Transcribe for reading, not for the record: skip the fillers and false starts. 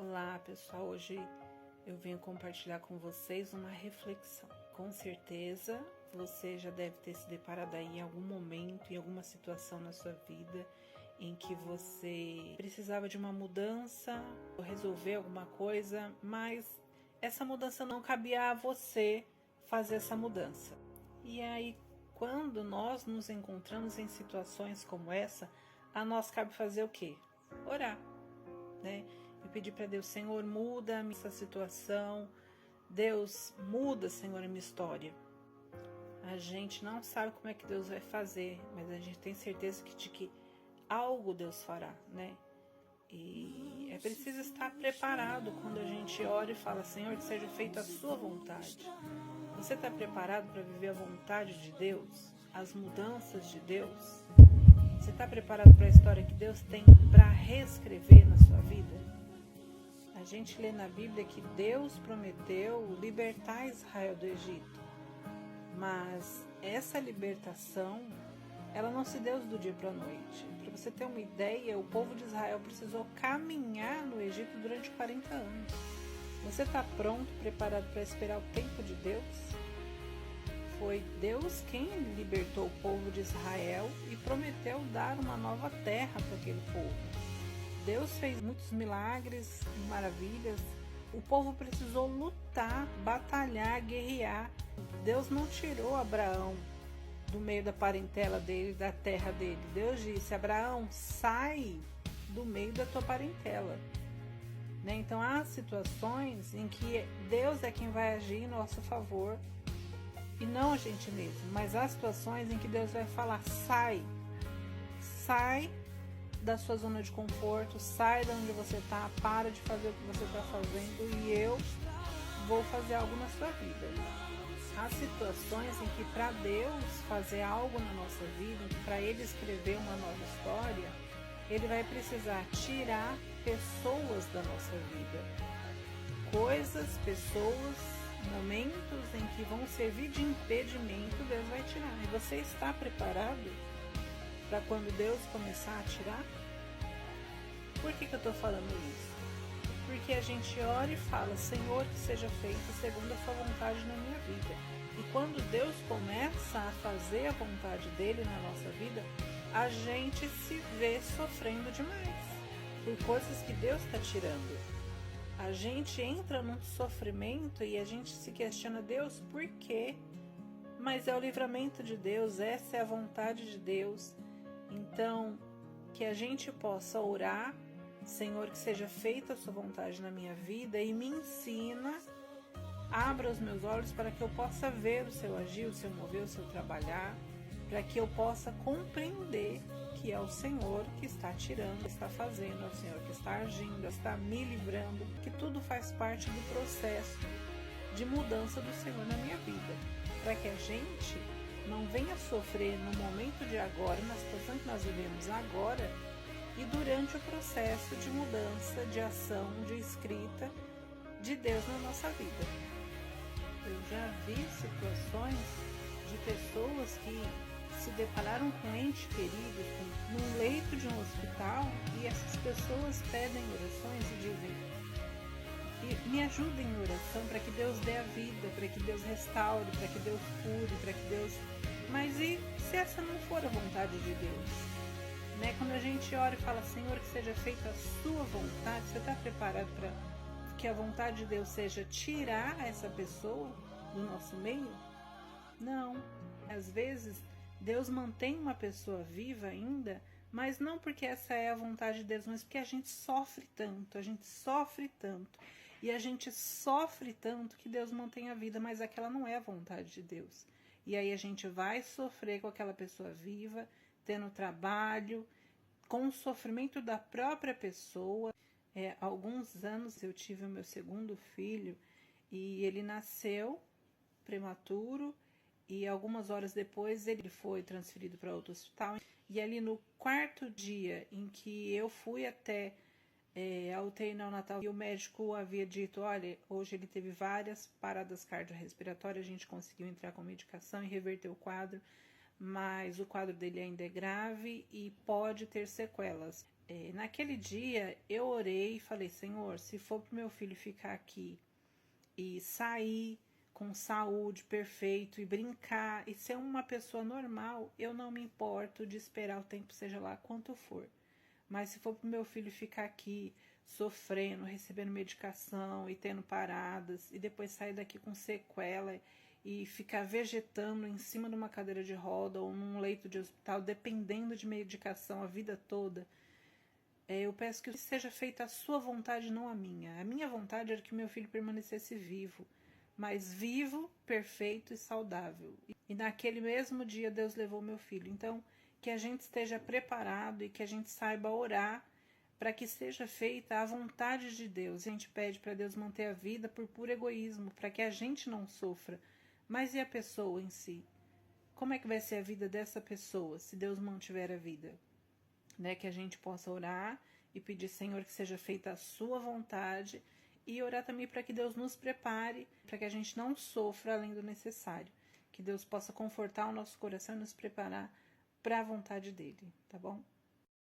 Olá pessoal, hoje eu venho compartilhar com vocês uma reflexão. Com certeza você já deve ter se deparado aí em algum momento, em alguma situação na sua vida em que você precisava de uma mudança, ou resolver alguma coisa, mas essa mudança não cabia a você fazer essa mudança. E aí, quando nós nos encontramos em situações como essa, a nós cabe fazer o quê? Orar, né? E pedir para Deus: Senhor, muda essa situação. Deus, muda, Senhor, a minha história. A gente não sabe como é que Deus vai fazer, mas a gente tem certeza de que algo Deus fará, né? E é preciso estar preparado quando a gente ora e fala: Senhor, que seja feita a sua vontade. Você está preparado para viver a vontade de Deus? As mudanças de Deus? Você está preparado para a história que Deus tem para reescrever na sua vida? A gente lê na Bíblia que Deus prometeu libertar Israel do Egito. Mas essa libertação, ela não se deu do dia para a noite. Para você ter uma ideia, o povo de Israel precisou caminhar no Egito durante 40 anos. Você está pronto, preparado para esperar o tempo de Deus? Foi Deus quem libertou o povo de Israel e prometeu dar uma nova terra para aquele povo. Deus fez muitos milagres e maravilhas. O povo precisou lutar, batalhar, guerrear. Deus não tirou Abraão do meio da parentela dele, da terra dele. Deus disse: Abraão, sai do meio da tua parentela. Né? Então há situações em que Deus é quem vai agir em nosso favor e não a gente mesmo. Mas há situações em que Deus vai falar: sai da sua zona de conforto, sai de onde você está, para de fazer o que você está fazendo e eu vou fazer algo na sua vida. Há situações em que para Deus fazer algo na nossa vida, para Ele escrever uma nova história, Ele vai precisar tirar pessoas da nossa vida. Coisas, pessoas, momentos em que vão servir de impedimento, Deus vai tirar. E você está preparado para quando Deus começar a tirar? Por que eu estou falando isso? Porque a gente ora e fala: Senhor, que seja feito segundo a sua vontade na minha vida. E quando Deus começa a fazer a vontade dele na nossa vida, a gente se vê sofrendo demais por coisas que Deus está tirando. A gente entra num sofrimento e a gente se questiona: Deus, por quê? Mas é o livramento de Deus, essa é a vontade de Deus. Então, que a gente possa orar: Senhor, que seja feita a sua vontade na minha vida e me ensina, abra os meus olhos para que eu possa ver o seu agir, o seu mover, o seu trabalhar, para que eu possa compreender que é o Senhor que está tirando, que está fazendo, é o Senhor que está agindo, está me livrando, que tudo faz parte do processo de mudança do Senhor na minha vida, para que a gente não venha sofrer no momento de agora, na situação que nós vivemos agora e durante o processo de mudança, de ação, de escrita de Deus na nossa vida. Eu já vi situações de pessoas que se depararam com entes queridos num leito de um hospital e essas pessoas pedem orações e dizem: me ajudem em oração para que Deus dê a vida, para que Deus restaure, para que Deus cure, para que Deus... Mas e se essa não for a vontade de Deus? Né? Quando a gente ora e fala: Senhor, que seja feita a sua vontade, você está preparado para que a vontade de Deus seja tirar essa pessoa do nosso meio? Não. Às vezes Deus mantém uma pessoa viva ainda, mas não porque essa é a vontade de Deus, mas porque a gente sofre tanto, e a gente sofre tanto que Deus mantém a vida, mas aquela não é a vontade de Deus. E aí a gente vai sofrer com aquela pessoa viva, tendo trabalho, com o sofrimento da própria pessoa. Há alguns anos eu tive o meu segundo filho e ele nasceu prematuro e algumas horas depois ele foi transferido para outro hospital. E ali no quarto dia em que eu fui até a UTI neonatal e o médico havia dito: olha, hoje ele teve várias paradas cardiorrespiratórias, a gente conseguiu entrar com medicação e reverter o quadro, mas o quadro dele ainda é grave e pode ter sequelas. Naquele dia eu orei e falei, Senhor, se for pro meu filho ficar aqui e sair com saúde, perfeito, e brincar, e ser uma pessoa normal, eu não me importo de esperar o tempo seja lá quanto for. Mas se for pro meu filho ficar aqui sofrendo, recebendo medicação e tendo paradas, e depois sair daqui com sequela e ficar vegetando em cima de uma cadeira de roda ou num leito de hospital, dependendo de medicação a vida toda, eu peço que seja feita a sua vontade, não a minha. A minha vontade era que meu filho permanecesse vivo, mas vivo, perfeito e saudável. E naquele mesmo dia Deus levou meu filho. Então, que a gente esteja preparado e que a gente saiba orar para que seja feita a vontade de Deus. A gente pede para Deus manter a vida por puro egoísmo, para que a gente não sofra. Mas e a pessoa em si? Como é que vai ser a vida dessa pessoa se Deus mantiver a vida? Que a gente possa orar e pedir, Senhor, que seja feita a sua vontade, e orar também para que Deus nos prepare, para que a gente não sofra além do necessário. Que Deus possa confortar o nosso coração e nos preparar para a vontade dele, tá bom?